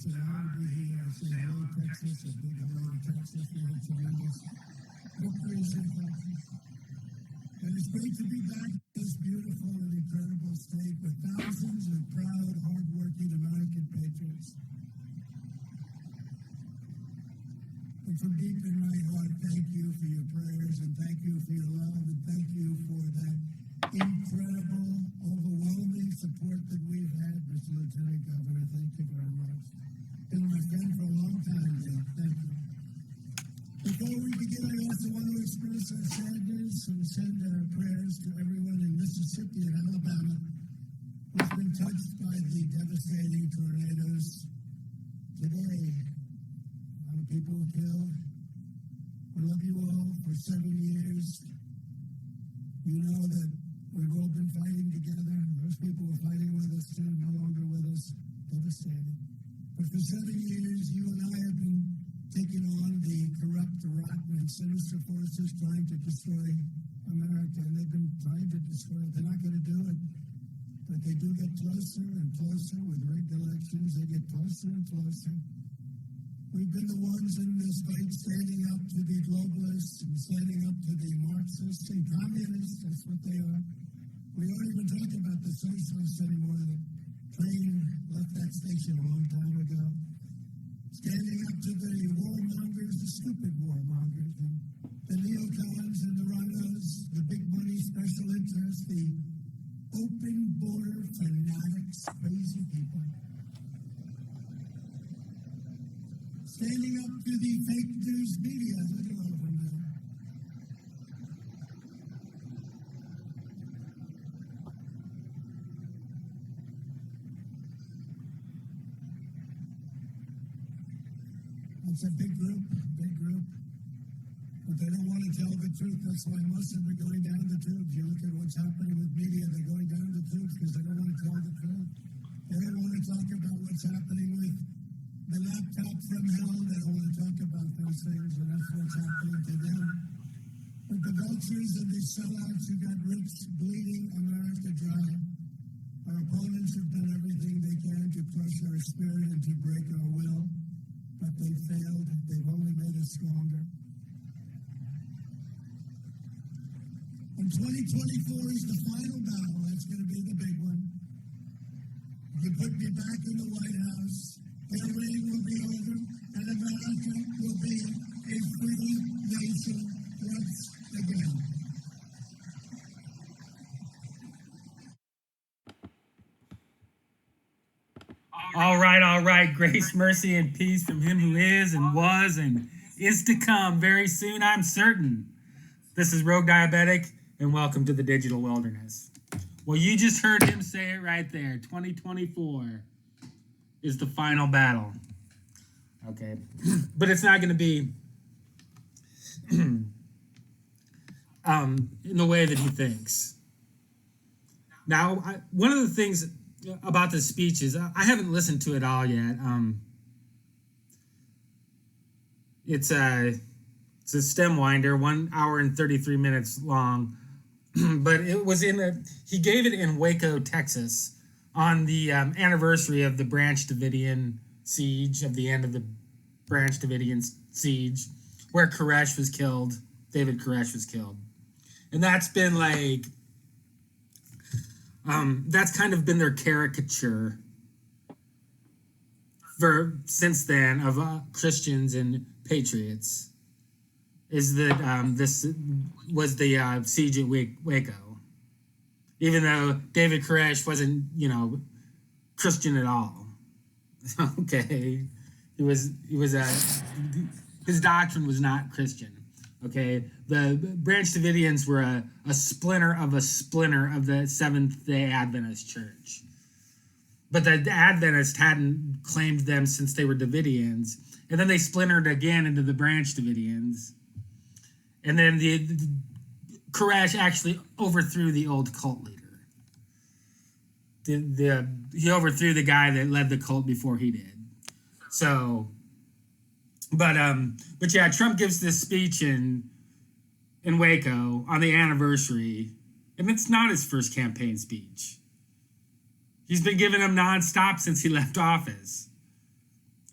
It's an honor to be here. I say hello, Texas, a big hello to Texas. We had tremendous victories in Texas. And it's great to be back in this beautiful and incredible state with thousands of proud, hardworking American patriots. And from deep in my heart, thank you for your prayers, and thank you for your love, and thank you for that incredible, overwhelming support that we've had, Mr. Lieutenant Governor. Thank you very much. Been my friend for a long time, Jeff. Thank you. Before we begin, I also want to express our sadness and send our prayers to everyone in Mississippi and Alabama who's been touched by the devastating tornadoes today. A lot of people were killed. We love you all for 7 years. You know that we've all been fighting together. Those people were fighting with us too, no longer with us. Devastating. But for 7 years, you and I have been taking on the corrupt, rotten, and sinister forces trying to destroy America. And they've been trying to destroy it. They're not going to do it. But they do get closer and closer with rigged elections. They get closer and closer. We've been the ones in this fight standing up to the globalists and standing up to the Marxists and communists. That's what they are. We don't even talk about the socialists anymore. The train left that station a long time ago. Standing up to the warmongers, the stupid warmongers, and the neocons and the rhinos, the big money special interests, the open border fanatics, crazy people. Standing up to the fake news media. Look at all of them there. It's a big group, but they don't want to tell the truth. That's why most of them are going down the tubes. You look at what's happening with media, they're going down the tubes because they don't want to tell the truth. They don't want to talk about what's happening with the laptop from hell. They don't want to talk about those things, and that's what's happening to them. But the vultures and the sellouts who got rich, bleeding America dry. Our opponents have done everything they can to crush our spirit and to break our will. But they failed. They've only made us stronger. And 2024 is the final battle. That's going to be the big one. If you put me back in the White House, their reign will be over, and America will be a free nation once again. All right. Grace, mercy, and peace from him who is and was and is to come very soon, I'm certain. This is Rogue Diabetic, and welcome to the Digital Wilderness. Well, you just heard him say it right there. 2024 is the final battle. Okay. But it's not going to be in the way that he thinks. Now, one of the things about the speech is I haven't listened to it all yet. It's a stem winder, 1 hour and 33 minutes long, but it was he gave it in Waco, Texas, on the anniversary of the Branch Davidian siege, of the end of the Branch Davidian siege, where Koresh was killed. David Koresh was killed, and that's been like. That's kind of been their caricature since then of Christians and patriots, is that this was the siege at Waco. Even though David Koresh wasn't, Christian at all. Okay, his doctrine was not Christian. Okay, the Branch Davidians were a splinter of the Seventh-day Adventist Church. But the Adventists hadn't claimed them since they were Davidians. And then they splintered again into the Branch Davidians. And then the Koresh actually overthrew the old cult leader. He overthrew the guy that led the cult before he did. So... But yeah, Trump gives this speech in Waco on the anniversary, and it's not his first campaign speech. He's been giving them nonstop since he left office.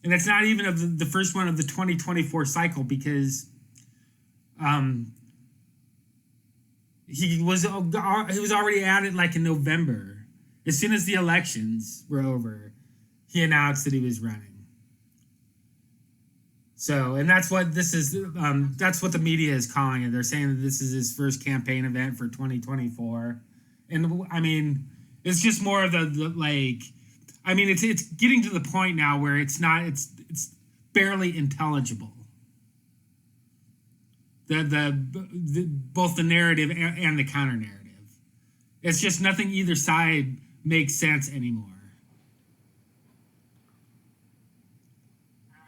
And it's not even of the first one of the 2024 cycle, because he was already at it like in November. As soon as the elections were over, he announced that he was running. So, and that's what this is. That's what the media is calling it. They're saying that this is his first campaign event for 2024. And I mean, it's just more of the like. I mean, it's getting to the point now where it's barely intelligible. The both the narrative and the counter narrative. It's just nothing either side makes sense anymore.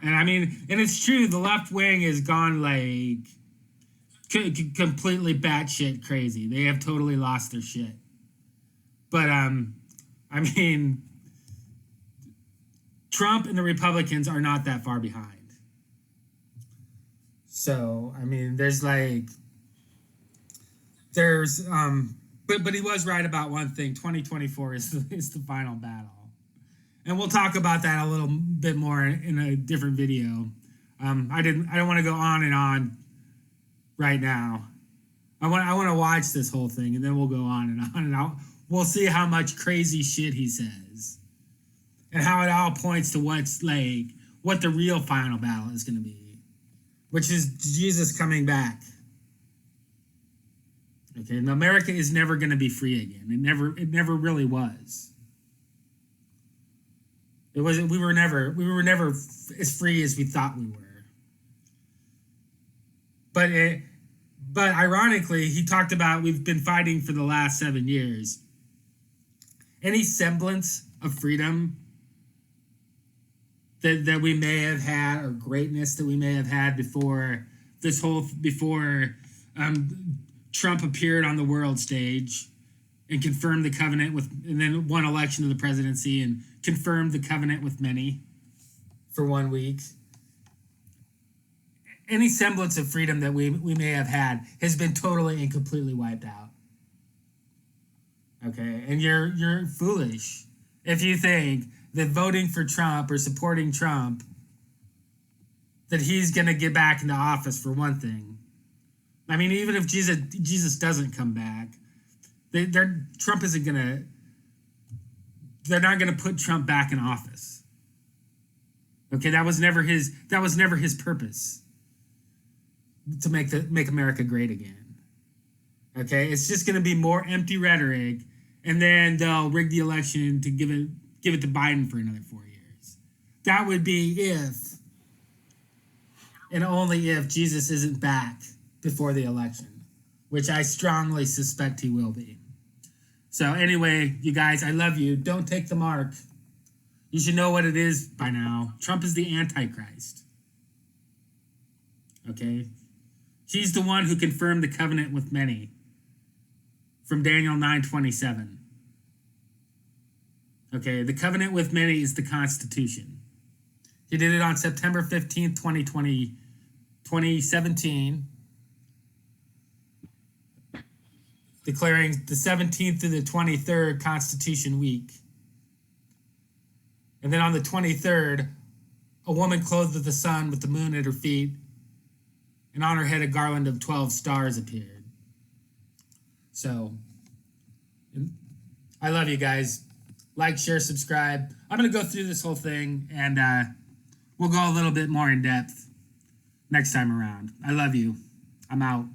And I mean, and it's true, the left wing has gone like completely batshit crazy. They have totally lost their shit. But I mean, Trump and the Republicans are not that far behind. So, I mean, but he was right about one thing. 2024 is the final battle. And we'll talk about that a little bit more in a different video. I don't want to go on and on right now. I want to watch this whole thing, and then we'll go on and we'll see how much crazy shit he says. And how it all points to what the real final battle is going to be, which is Jesus coming back. Okay, and America is never going to be free again. It never really was. We were never as free as we thought we were. But ironically, he talked about we've been fighting for the last 7 years. Any semblance of freedom that we may have had, or greatness that we may have had before Trump appeared on the world stage and confirmed the covenant and then won election to the presidency and confirmed the covenant with many for 1 week. Any semblance of freedom that we may have had has been totally and completely wiped out. Okay, and you're foolish if you think that voting for Trump or supporting Trump, that he's going to get back into office, for one thing. I mean, even if Jesus doesn't come back, Trump isn't going to. They're not going to put Trump back in office. Okay, that was never his purpose, to make America great again. Okay, it's just going to be more empty rhetoric, and then they'll rig the election to give it to Biden for another 4 years. That would be if, and only if, Jesus isn't back before the election, which I strongly suspect he will be. So anyway, you guys, I love you. Don't take the mark. You should know what it is by now. Trump is the Antichrist. Okay? He's the one who confirmed the covenant with many, from Daniel 9:27. Okay, the covenant with many is the Constitution. He did it on September 15th, 2017, declaring the 17th through the 23rd Constitution Week. And then on the 23rd, a woman clothed with the sun with the moon at her feet, and on her head a garland of 12 stars appeared. So, I love you guys. Like, share, subscribe. I'm going to go through this whole thing, and we'll go a little bit more in depth next time around. I love you. I'm out.